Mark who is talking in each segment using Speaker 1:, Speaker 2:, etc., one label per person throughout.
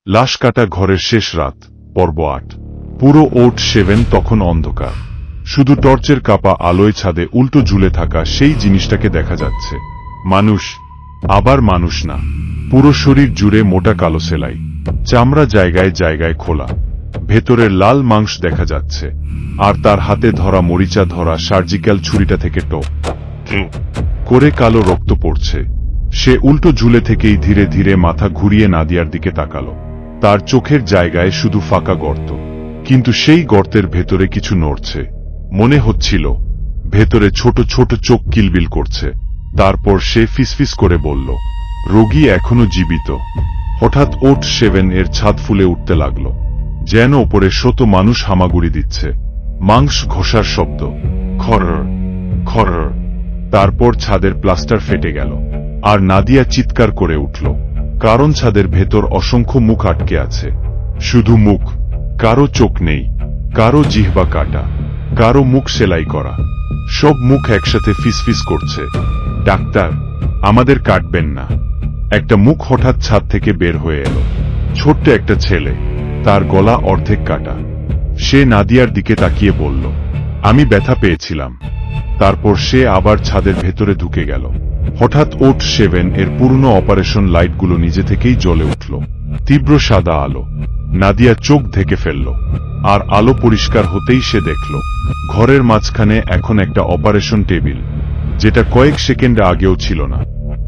Speaker 1: লাশ কাটা ঘরের শেষ রাত, পর্ব 8। পুরো OT7 তখন অন্ধকার। শুধু টর্চের কাপা আলোয় ছাদে উল্টো ঝুলে থাকা সেই জিনিসটাকে দেখা যাচ্ছে। মানুষ, আবার মানুষ না। পুরো শরীর জুড়ে মোটা কালো সেলাই, চামড়া জায়গায় জায়গায় খোলা, ভেতরের লাল মাংস দেখা যাচ্ছে, আর তার হাতে ধরা মরিচা ধরা সার্জিক্যাল ছুরিটা থেকে টপ করে কালো রক্ত পড়ছে। সে উল্টো ঝুলে থেকেই ধীরে ধীরে মাথা ঘুরিয়ে নাদিয়ার দিকে তাকালো। তার চোখের জায়গায় শুধু ফাঁকা গর্ত, কিন্তু সেই গর্তের ভেতরে কিছু নড়ছে। মনে হচ্ছিল ভেতরে ছোট ছোট চোখ কিলবিল করছে। তারপর সে ফিসফিস করে বলল, রোগী এখনো জীবিত। হঠাৎ OT7 এর ছাদ ফুলে উঠতে লাগলো, যেন ওপরে শত মানুষ হামাগুড়ি দিচ্ছে। মাংস ঘষার শব্দ, খরর খরর। তারপর ছাদের প্লাস্টার ফেটে গেল, আর নাদিয়া চিৎকার করে উঠল, কারণ ছাদের ভেতর অসংখ্য মুখ আটকে আছে। শুধু মুখ, কারো চোখ নেই, কারো জিহ্বা কাটা, কারো মুখ সেলাই করা। সব মুখ একসাথে ফিসফিস করছে, ডাক্তার, আমাদের কাটবেন না। একটা মুখ হঠাৎ ছাদ থেকে বের হয়ে এলো, ছোট্ট একটা ছেলে, তার গলা অর্ধেক কাটা। সে নাদিয়ার দিকে তাকিয়ে বলল, আমি ব্যথা পেয়েছিলাম। তারপর সে আবার ছাদের ভেতরে ঢুকে গেল। হঠাৎ OT7 এর পুরনো অপারেশন লাইটগুলো নিজে থেকেই জ্বলে উঠল, তীব্র সাদা আলো। নাদিয়া চোখ ঢেকে ফেলল, আর আলো পরিষ্কার হতেই সে দেখল ঘরের মাঝখানে এখন একটা অপারেশন টেবিল, যেটা কয়েক সেকেন্ড আগেও ছিল না।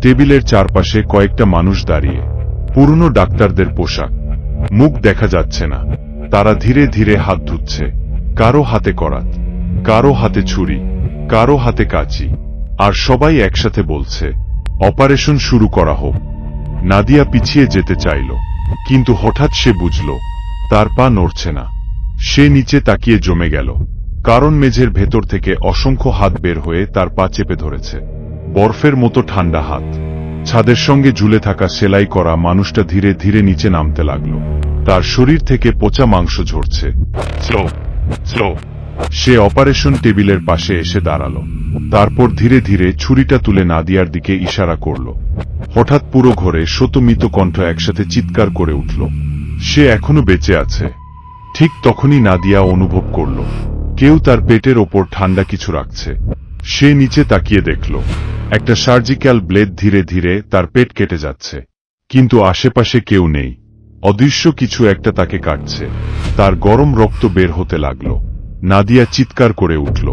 Speaker 1: টেবিলের চারপাশে কয়েকটা মানুষ দাঁড়িয়ে, পুরনো ডাক্তারদের পোশাক, মুখ দেখা যাচ্ছে না। তারা ধীরে ধীরে হাত ধুচ্ছে, কারো হাতে করাত, কারো হাতে ছুরি, কারো হাতে কাঁচি, আর সবাই একসাথে বলছে, অপারেশন শুরু করা হোক। নাদিয়া পিছিয়ে যেতে চাইল, কিন্তু হঠাৎ সে বুঝল তার পা নড়ছে না। সে নিচে তাকিয়ে জমে গেল, কারণ মেঝের ভেতর থেকে অসংখ্য হাত বের হয়ে তার পা চেপে ধরেছে। বরফের মতো ঠান্ডা হাত। ছাদের সঙ্গে ঝুলে থাকা সেলাই করা মানুষটা ধীরে ধীরে নিচে নামতে লাগল। তার শরীর থেকে পচা মাংস ঝরছে। Slow slow. সে অপারেশন টেবিলের পাশে এসে দাঁড়ালো, তারপর ধীরে ধীরে ছুরিটা তুলে নাদিয়ার দিকে ইশারা করল। হঠাৎ পুরো ঘরে শত মৃত কণ্ঠ একসাথে চিৎকার করে উঠল, সে এখনো বেঁচে আছে। ঠিক তখনই নাদিয়া অনুভব করল কেউ তার পেটের ওপর ঠান্ডা কিছু রাখছে। সে নিচে তাকিয়ে দেখল একটা সার্জিক্যাল ব্লেড ধীরে ধীরে তার পেট কেটে যাচ্ছে, কিন্তু আশেপাশে কেউ নেই। অদৃশ্য কিছু একটা তাকে কাটছে। তার গরম রক্ত বের হতে লাগল। নাদিয়া চিৎকার করে উঠল,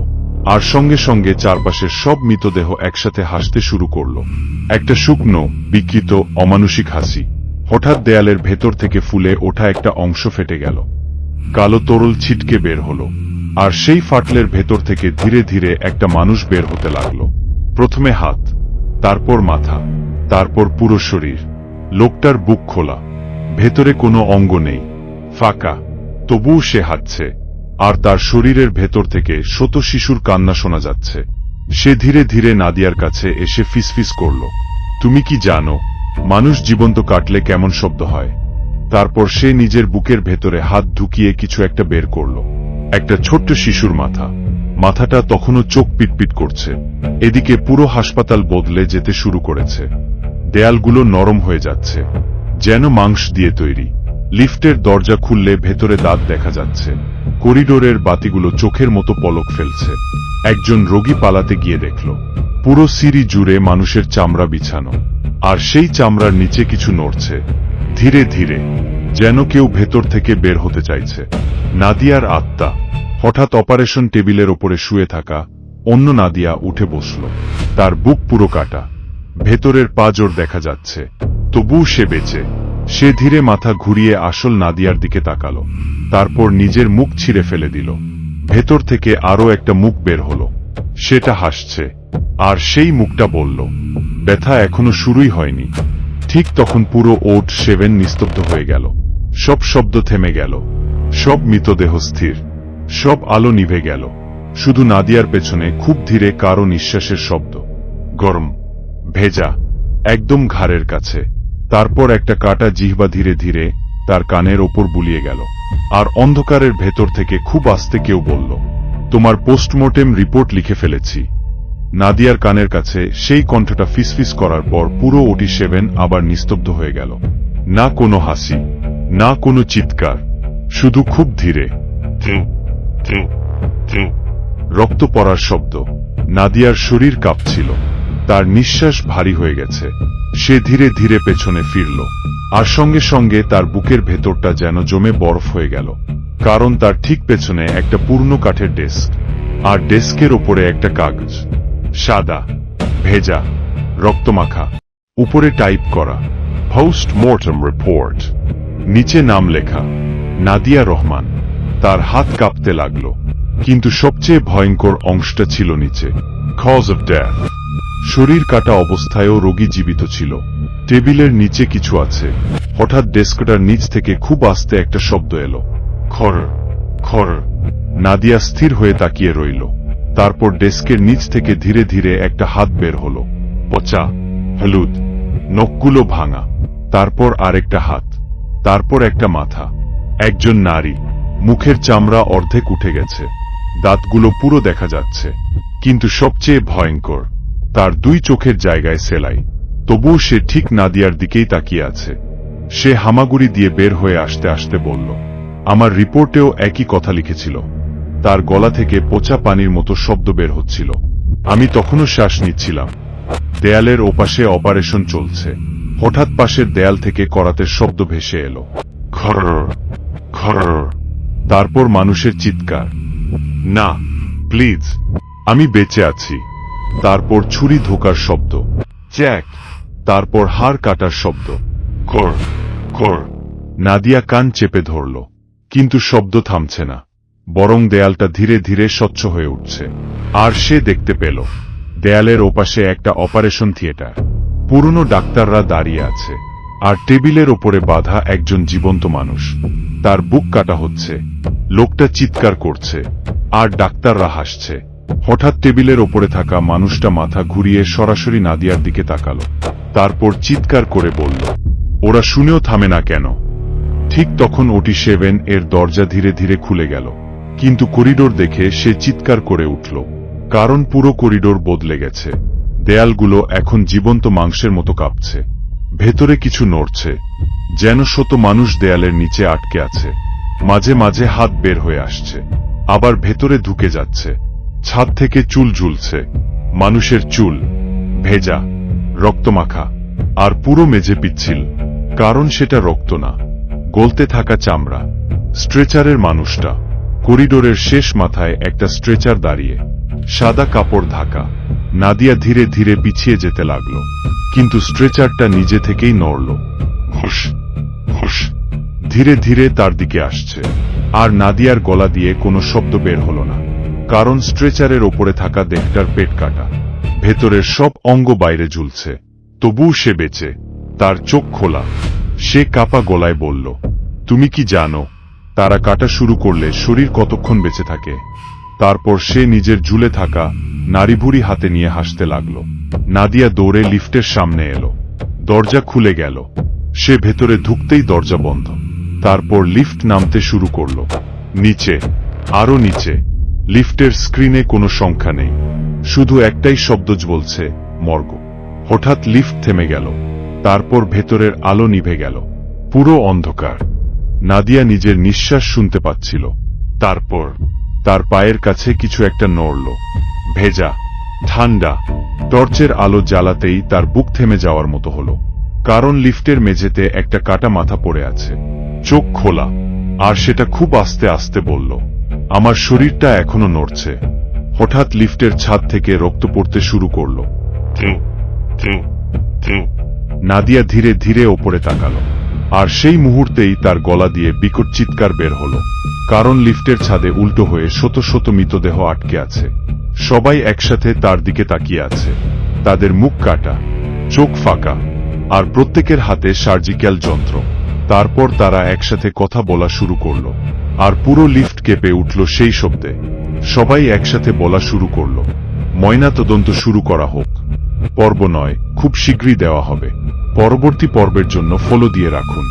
Speaker 1: আর সঙ্গে সঙ্গে চারপাশের সব মৃতদেহ একসাথে হাসতে শুরু করল। একটা শুকনো, বিকৃত, অমানুষিক হাসি। হঠাৎ দেয়ালের ভেতর থেকে ফুলে ওঠা একটা অংশ ফেটে গেল, কালো তরল ছিটকে বের হলো, আর সেই ফাটলের ভেতর থেকে ধীরে ধীরে একটা মানুষ বের হতে লাগল। প্রথমে হাত, তারপর মাথা, তারপর পুরো শরীর। লোকটার বুক খোলা, ভেতরে কোনো অঙ্গ নেই, ফাঁকা, তবুও সে হাঁটছে, আর তার শরীরের ভেতর থেকে শত শিশুর কান্না শোনা যাচ্ছে। সে ধীরে ধীরে নাদিয়ার কাছে এসে ফিসফিস করল, তুমি কি জানো মানুষ জীবন্ত কাটলে কেমন শব্দ হয়? তারপর সে নিজের বুকের ভেতরে হাত ঢুকিয়ে কিছু একটা বের করল। একটা ছোট্ট শিশুর মাথা। মাথাটা তখনও চোখ পিটপিট করছে। এদিকে পুরো হাসপাতাল বদলে যেতে শুরু করেছে। দেয়ালগুলো নরম হয়ে যাচ্ছে, যেন মাংস দিয়ে তৈরি। লিফটের দরজা খুললে ভেতরে দাঁত দেখা যাচ্ছে। করিডোরের বাতিগুলো চোখের মতো পলক ফেলছে। একজন রোগী পালাতে গিয়ে দেখল পুরো সিঁড়ি জুড়ে মানুষের চামড়া বিছানো, আর সেই চামড়ার নিচে কিছু নড়ছে ধীরে ধীরে, যেন কেউ ভেতর থেকে বের হতে চাইছে। নাদিয়ার আত্মা। হঠাৎ অপারেশন টেবিলের ওপরে শুয়ে থাকা অন্য নাদিয়া উঠে বসল। তার বুক পুরো কাটা, ভেতরের পাঁজর দেখা যাচ্ছে, তবুও সে বেঁচে। সে ধীরে মাথা ঘুরিয়ে আসল নাদিয়ার দিকে তাকালো, তারপর নিজের মুখ ছিঁড়ে ফেলে দিল। ভেতর থেকে আরো একটা মুখ বের হলো, সেটা হাসছে, আর সেই মুখটা বলল, ব্যথা এখনো শুরুই হয়নি। ঠিক তখন পুরো OT7 নিস্তব্ধ হয়ে গেল। সব শব্দ থেমে গেল, সব মৃতদেহ স্থির, সব আলো নিভে গেল। শুধু নাদিয়ার পেছনে খুব ধীরে কারো নিঃশ্বাসের শব্দ, গরম, ভেজা, একদম ঘাড়ের কাছে। তারপর একটা কাটা জিহ্বা ধীরে ধীরে তার কানের ওপর বুলিয়ে গেল, আর অন্ধকারের ভেতর থেকে খুব আস্তে কেউ বলল, তোমার পোস্টমর্টেম রিপোর্ট লিখে ফেলেছি। নাদিয়ার কানের কাছে সেই কণ্ঠটা ফিসফিস করার পর পুরো OT7 আবার নিস্তব্ধ হয়ে গেল। না কোনো হাসি, না কোনো চিৎকার, শুধু খুব ধীরে রক্ত পড়ার শব্দ। নাদিয়ার শরীর কাঁপছিল, তার নিঃশ্বাস ভারী হয়ে গেছে। সে ধীরে ধীরে পেছনে ফিরল, আর সঙ্গে সঙ্গে তার বুকের ভেতরটা যেন জমে বরফ হয়ে গেল। কারণ তার ঠিক পেছনে একটা পুরনো কাঠের ডেস্ক, আর ডেস্কের ওপরে একটা কাগজ, সাদা, ভেজা, রক্তমাখা, উপরে টাইপ করা পোস্টমর্টম রিপোর্ট, নিচে নাম লেখা নাদিয়া রহমান। তার হাত কাঁপতে লাগলো, কিন্তু সবচেয়ে ভয়ঙ্কর অংশটা ছিল নিচে, কজ অফ ডেথ। শরীর কাটা অবস্থায়ও রোগী জীবিত ছিল। টেবিলের নিচে কিছু আছে। হঠাৎ ডেস্কটার নিচ থেকে খুব আস্তে একটা শব্দ এলো, খর খর। নাদিয়া স্থির হয়ে তাকিয়ে রইল। তারপর ডেস্কের নিচ থেকে ধীরে ধীরে একটা হাত বের হলো, পচা, হলুদ, নখগুলো ভাঙা। তারপর আরেকটা হাত, তারপর একটা মাথা। একজন নারী, মুখের চামড়া অর্ধেক উঠে গেছে, দাঁতগুলো পুরো দেখা যাচ্ছে। কিন্তু সবচেয়ে ভয়ঙ্কর, তার দুই চোখের জায়গায় সেলাই। তবুও সে ঠিক নাদিয়ার দিকেই তাকিয়ে আছে। সে হামাগুড়ি দিয়ে বের হয়ে আসতে আসতে বলল, আমার রিপোর্টেও একই কথা লিখেছিল। তার গলা থেকে পচা পানির মতো শব্দ বের হচ্ছিল। আমি তখনও শ্বাস নিচ্ছিলাম। দেয়ালের ওপাশে অপারেশন চলছে। হঠাৎ পাশের দেয়াল থেকে করাতের শব্দ ভেসে এলো, খরর খরর। তারপর মানুষের চিৎকার, না, প্লিজ, আমি বেঁচে আছি। তারপর ছুরি ধোকার শব্দ, চ্যাক। তারপর হাড় কাটার শব্দ, খর খর। নাদিয়া কান চেপে ধরল, কিন্তু শব্দ থামছে না, বরং দেয়ালটা ধীরে ধীরে স্বচ্ছ হয়ে উঠছে। আর সে দেখতে পেল দেয়ালের ওপাশে একটা অপারেশন থিয়েটার। পুরনো ডাক্তাররা দাঁড়িয়ে আছে, আর টেবিলের ওপরে বাঁধা একজন জীবন্ত মানুষ। তার বুক কাটা হচ্ছে, লোকটা চিৎকার করছে, আর ডাক্তাররা হাসছে। হঠাৎ টেবিলের ওপরে থাকা মানুষটা মাথা ঘুরিয়ে সরাসরি নাদিয়ার দিকে তাকালো। তারপর চিৎকার করে বলল, ওরা শুনেও থামে না কেন? ঠিক তখন OT7 এর দরজা ধীরে ধীরে খুলে গেল। কিন্তু করিডোর দেখে সে চিৎকার করে উঠল, কারণ পুরো করিডোর বদলে গেছে। দেয়ালগুলো এখন জীবন্ত মাংসের মতো কাঁপছে। ভেতরে কিছু নড়ছে, যেন শত মানুষ দেয়ালের নিচে আটকে আছে। মাঝে মাঝে হাত বের হয়ে আসছে, আবার ভেতরে ঢুকে যাচ্ছে। ছাদ থেকে চুল ঝুলছে, মানুষের চুল, ভেজা, রক্তমাখা, আর পুরো মেঝে পিচ্ছিল। কারণ সেটা রক্ত না, গলতে থাকা চামড়া। স্ট্রেচারের মানুষটা, করিডোরের শেষ মাথায় একটা স্ট্রেচার দাঁড়িয়ে, সাদা কাপড় ঢাকা। নাদিয়া ধীরে ধীরে পিছিয়ে যেতে লাগলো, কিন্তু স্ট্রেচারটা নিজে থেকেই নড়ল, হুস হুস, ধীরে ধীরে তার দিকে আসছে। আর নাদিয়ার গলা দিয়ে কোনো শব্দ বের হলো না, কারণ স্ট্রেচারের ওপরে থাকা দেহটার পেট কাটা, ভেতরের সব অঙ্গ বাইরে ঝুলছে। তবুও সে বেঁচে, তার চোখ খোলা। সে কাপা গলায় বলল, তুমি কি জানো তারা কাটা শুরু করলে শরীর কতক্ষণ বেঁচে থাকে? তারপর সে নিজের ঝুলে থাকা নাড়িভুড়ি হাতে নিয়ে হাসতে লাগল। নাদিয়া দৌড়ে লিফটের সামনে এলো। দরজা খুলে গেল। সে ভেতরে ঢুকতেই দরজা বন্ধ। তারপর লিফট নামতে শুরু করল, নিচে, আরো নিচে। লিফটের স্ক্রিনে কোনো সংখ্যা নেই, শুধু একটাই শব্দ বলছে, মর্গ। হঠাৎ লিফট থেমে গেল। তারপর ভেতরের আলো নিভে গেল, পুরো অন্ধকার। নাদিয়া নিজের নিঃশ্বাস শুনতে পাচ্ছিল। তারপর তার পায়ের কাছে কিছু একটা নড়ল, ভেজা, ঠান্ডা। টর্চের আলো জ্বালাতেই তার বুক থেমে যাওয়ার মতো হলো, কারণ লিফটের মেঝেতে একটা কাটা মাথা পড়ে আছে, চোখ খোলা। আর সেটা খুব আস্তে আস্তে বলল, আমার শরীরটা এখনো নড়ছে। হঠাৎ লিফটের ছাদ থেকে রক্ত পড়তে শুরু করল। নাদিয়া ধীরে ধীরে ওপরে তাকালো, আর সেই মুহূর্তেই তার গলা দিয়ে বিকট চিৎকার বের হলো, কারণ লিফটের ছাদে উল্টো হয়ে শত শত মৃতদেহ আটকে আছে। সবাই একসাথে তার দিকে তাকিয়ে আছে, তাদের মুখ কাটা, চোখ ফাঁকা, আর প্রত্যেকের হাতে সার্জিক্যাল যন্ত্র। তারপর তারা একসাথে কথা বলা শুরু করল, আর পুরো লিফট কেঁপে উঠল সেই শব্দে। সবাই একসাথে বলা শুরু করল, ময়না তদন্ত শুরু করা হোক। পর্ব 9 খুব শীঘ্রই দেওয়া হবে। পরবর্তী পর্বের জন্য ফলো দিয়ে রাখুন।